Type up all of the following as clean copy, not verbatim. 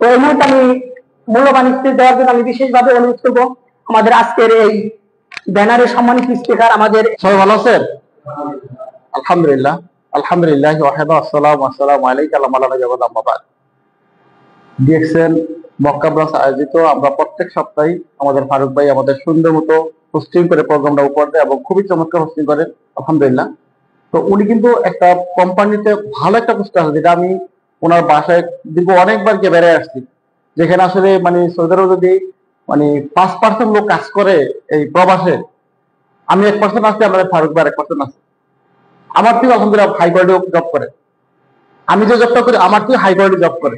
তো এই মুহূর্তে আমি মূল্যবান স্পিচ দেওয়ার জন্য আমি বিশেষভাবে অনুরোধ করবো আমাদের আজকের এই ব্যানারের সম্মানিত স্পিকার আমাদের। সবাই ভালো আছেন? আলহামদুলিল্লাহ আলহামদুলিল্লাহ ওয়াহদা আসসালামু আসসালামু আলাইকা ওয়া রাহমাতুল্লাহি ওয়া বারাকাতুহু। ডিএক্সএন মক্কা ব্রাঞ্চ আয়োজিত আমরা প্রত্যেক সপ্তাহে আমাদের ফারুক ভাই আমাদের সুন্দর মতো হোস্টিং করে প্রোগ্রামটা উপহার দেয় এবং খুবই চমৎকার হোস্টিং করেন আলহামদুলিল্লাহ। তো উনি কিন্তু একটা কোম্পানিতে ভালো একটা পোস্টে আছে, যেটা আমি ওনার বাসায় দীর্ঘ অনেকবার গিয়ে বেড়ে আসছি, যেখানে আসলে মানে সৌদি আরবে যদি মানে 5% লোক কাজ করে এই প্রবাসে, আমি 1% আছি, আমাদের ফারুক ভাই 1% আছে। আমার থেকে আলহামদুলিল্লাহ হাই কোয়ালিটি জব করে, আমি যে জবটা করি আমার থেকে হাই কোয়ালিটি জব করে।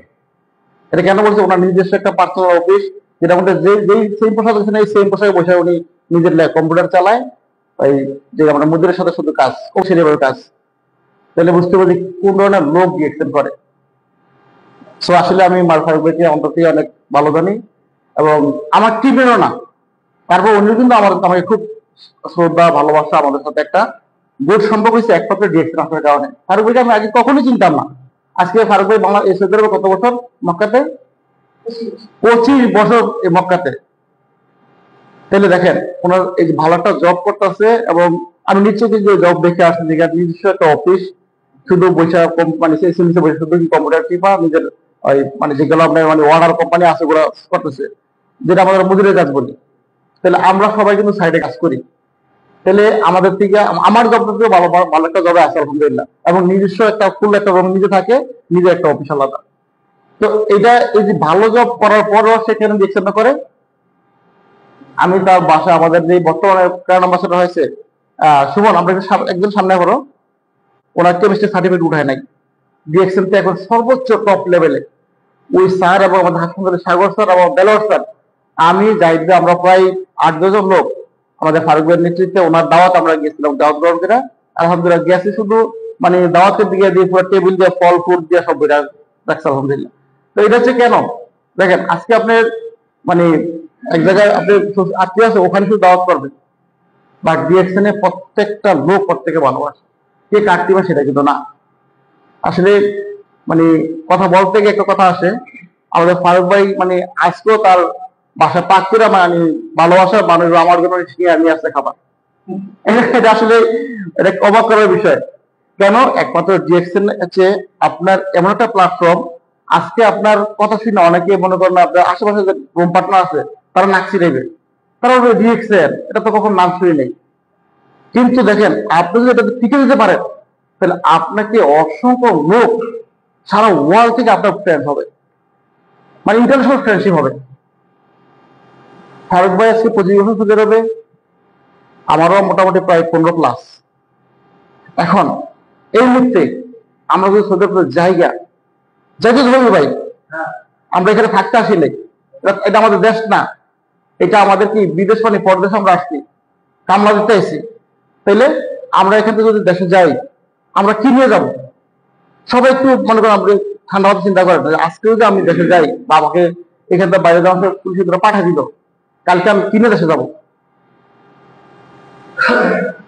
এটা কেন বলছে? ওনার নিজস্ব একটা পার্সোনাল অফিস, যেটা মধ্যে যেই সেম পোশাক আছে এই সেম পোশাকে বসে উনি নিজের কম্পিউটার চালায়, ওই যে আমরা মুদ্রের সাথে শুধু কাজ কৌশলীভাবে কাজ। তাহলে বুঝতে পারি কোন ধরনের লোক ডিএক্সএন করে। সো আসলে আমি মার ফারুক ভাইকে অন্তত অনেক ভালো জানি এবং আমার টিমেরও না, তারপর উনি কিন্তু আমাকে খুব শ্রদ্ধা ভালোবাসা, আমাদের সাথে একটা গুড সম্পর্ক হয়েছে একমাত্র ডিএক্সএন আসার কারণে। ফারুক ভাইকে আমি আগে কখনোই চিনতাম না। আজকে ফারুক ভাই বাংলা সৌদি আরবে কত বছর? মক্কাতে 25 বছর এই মক্কাতে। তাহলে দেখেন ওনার এই ভালো একটা জব করতেছে এবং আমি নিশ্চয় যে জব দেখে আসছি, যে নিজস্ব একটা অফিস, শুধু বৈশা কোম্পানি বসে শুধু কম্পিউটার টিপা নিজের ওই মানে যেগুলো আপনার মানে ওয়ার্ডার কোম্পানি আছে ওগুলো করতেছে, যেটা আমাদের মজুরের কাজ বলি। তাহলে আমরা সবাই কিন্তু সাইডে কাজ করি। তাহলে আমাদের থেকে আমার জবটা থেকে ভালো ভালো একটা জবে আছে আলহামদুলিল্লাহ, এবং নিজস্ব একটা ফুল একটা রুম নিজে থাকে, নিজের একটা অফিস আলাদা। তো এটা এই যে ভালো জব করার পরও সেখানে দেখছেন না করে, আমি তার বাসা আমাদের যে বর্তমানে কারণ বাসাটা হয়েছে সুমন, আমরা একজন সামনে করো, ওনার কেমিস্ট্রি সার্টিফিকেট উঠায় নাই। ডিএক্সএল তে এখন সর্বোচ্চ টপ লেভেলে ওই স্যার এবং আমাদের হাসপাতালের সাগর স্যার এবং বেলোর স্যার, আমি যাইতে আমরা প্রায় 8-10 জন লোক আমাদের ফারুক ভাইয়ের নেতৃত্বে ওনার দাওয়াত আমরা গিয়েছিলাম, দাওয়াত গ্রহণ করে আলহামদুলিল্লাহ গেছি। শুধু মানে দাওয়াতের দিকে দিয়ে পুরো টেবিল দিয়ে ফল ফুল দিয়ে সব বেড়া রাখছে আলহামদুলিল্লাহ। তো এটা হচ্ছে কেন দেখেন, আজকে আপনার মানে এক জায়গায় আপনি আত্মীয় আছে ওখানে শুধু দাওয়াত করবেন, বাট ডিএক্সএন এ প্রত্যেকটা লোক প্রত্যেকে ভালোবাসে, কে কাটতিবা সেটা কিন্তু না। আসলে মানে কথা বলতে গিয়ে একটা কথা আসে, আমাদের ফারুক ভাই মানে আজকেও তার বাসা পাক করে মানে ভালোবাসার মানুষ আমার জন্য নিয়ে আসছে খাবার। এটা আসলে এটা অবাক করার বিষয়। কেন? একমাত্র ডিএক্সএন হচ্ছে আপনার এমন একটা প্ল্যাটফর্ম, আজকে আপনার কথা শুনে অনেকে মনে করেন আপনার আশেপাশে যে রুম পার্টনার আছে তারা নাকছি নেবে, তারা ডিএক্সএন এটা তো কখন নাম শুনে নেই। কিন্তু দেখেন আপনি যদি এটা টিকে দিতে পারেন, তাহলে আপনাকে অসংখ্য লোক সারা ওয়ার্ল্ড থেকে আপনার ফ্রেন্ড হবে, মানে ইন্টারন্যাশনাল ফ্রেন্ডশিপ হবে। ফারুক ভাই আজকে 25 বছর সৌদি আরবে, আমারও মোটামুটি প্রায় 15+। এখন এই মুহূর্তে আমরা যদি সৌদি আরবের জায়গা যাইতে ধরবো ভাই, আমরা এখানে থাকতে আসি নাই, এটা আমাদের দেশ না, এটা আমাদের কি বিদেশ মানে পরদেশ আমরা আসছি, কামলা দিতে আসি। তাইলে আমরা এখান থেকে যদি দেশে যাই আমরা কি নিয়ে যাবো? সবাই একটু মনে করেন আপনি ঠান্ডা মাথায় চিন্তা করেন, আজকে যদি আমি দেশে যাই বা আমাকে এখান থেকে বাইরে যাওয়া পুলিশ পাঠিয়ে দিল, কালকে আমি কিনে দেশে যাবো?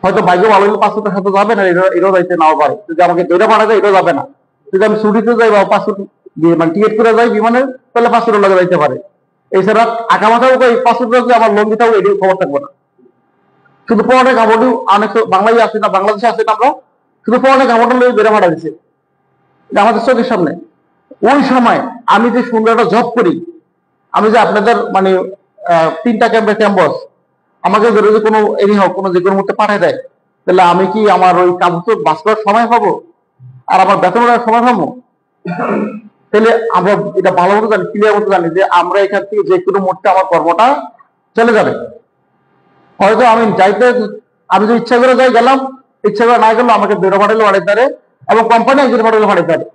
হয়তো বাইকে ভালো হলে পাসপোর্টের সাথে যাবে না, এটাও যাইতে নাও পারে। যদি আমাকে দৈরা পাঠা যায় এটাও যাবে না। যদি আমি ছুটিতে যাই বা পাসপোর্ট মানে টিকিট করে যাই বিমানে, তাহলে পাসপোর্টের লাগে যাইতে পারে। এছাড়া আঁকা মাথাও ওই পাসপোর্ট আমার লঙ্গিটাও এটি খবর থাকবো না। শুধু পড়াটা কাপড় অনেক বাংলাদেশে আসে না, বাংলাদেশে আসে না, আমরা শুধু পড়াটা কাপড়টা লই বেড়ে ফাটা দিচ্ছে আমাদের চোখের সামনে। ওই সময় আমি যে সুন্দর একটা জব করি, আমি যে আপনাদের মানে 3টা ক্যাম্পাস আমাকে যদি কোনো হোক কোনো যে কোনো মুহূর্তে পাঠিয়ে দেয়, তাহলে আমি কি আমার ওই কাপড় বাস করার সময় পাবো আর আমার বেতন সময় পাবো? তাহলে আমরা এটা ভালো মতো জানি, ক্লিয়ার মতো জানি যে আমরা এখান থেকে যে কোনো মুহূর্তে আমার কর্মটা চলে যাবে। হয়তো আমি যাইতে আমি যদি ইচ্ছা করে যাই গেলাম, ইচ্ছা করে না গেলে আমাকে 2টা পাঠাইলে পাঠাইতে পারে এবং কোম্পানি একজন পাঠাইলে পাঠাইতে পারে।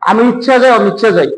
আমি ইচ্ছা যাই অনিচ্ছা যাই।